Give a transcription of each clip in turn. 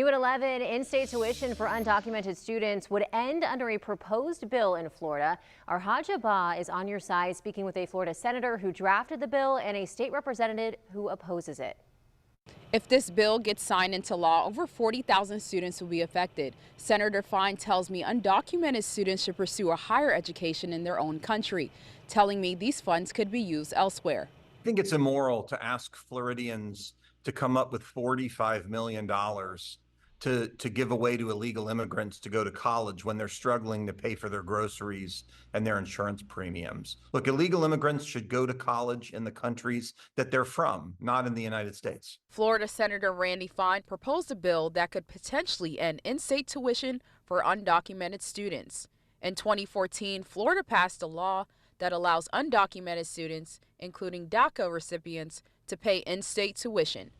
New at 11, in-state tuition for undocumented students would end under a proposed bill in Florida. Our Hajabah is on your side, speaking with a Florida senator who drafted the bill and a state representative who opposes it. If this bill gets signed into law, over 40,000 students will be affected. Senator Fine tells me undocumented students should pursue a higher education in their own country, telling me these funds could be used elsewhere. I think it's immoral to ask Floridians to come up with $45 million to give away to illegal immigrants to go to college when they're struggling to pay for their groceries and their insurance premiums. Look, illegal immigrants should go to college in the countries that they're from, not in the United States. Florida Senator Randy Fine proposed a bill that could potentially end in-state tuition for undocumented students. In 2014, Florida passed a law that allows undocumented students, including DACA recipients, to pay in-state tuition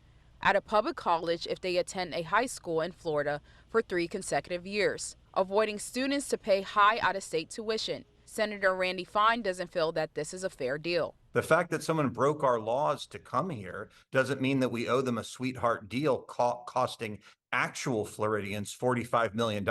at a public college if they attend a high school in Florida for 3 consecutive years, avoiding students to pay high out-of-state tuition. Senator Randy Fine doesn't feel that this is a fair deal. The fact that someone broke our laws to come here doesn't mean that we owe them a sweetheart deal costing actual Floridians $45 million.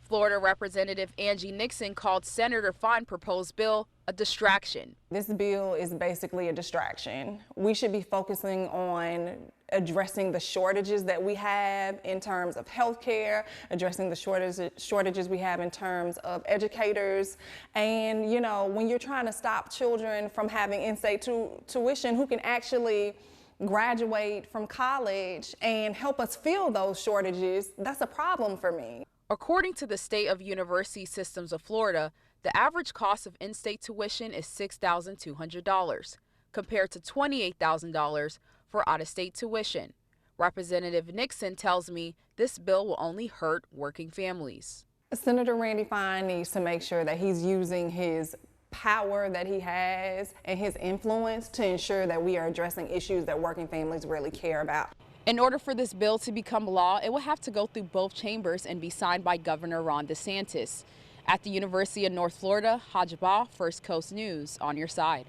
Florida Representative Angie Nixon called Senator Fine's proposed bill a distraction. This bill is basically a distraction. We should be focusing on addressing the shortages that we have in terms of health care, addressing the shortages we have in terms of educators. And, you know, when you're trying to stop children from having in-state tuition who can actually graduate from college and help us fill those shortages, that's a problem for me. According to the State of University Systems of Florida, the average cost of in-state tuition is $6,200, compared to $28,000 for out-of-state tuition. Representative Nixon tells me this bill will only hurt working families. Senator Randy Fine needs to make sure that he's using his power that he has and his influence to ensure that we are addressing issues that working families really care about. In order for this bill to become law, it will have to go through both chambers and be signed by Governor Ron DeSantis. At the University of North Florida, Hajabah, First Coast News, on your side.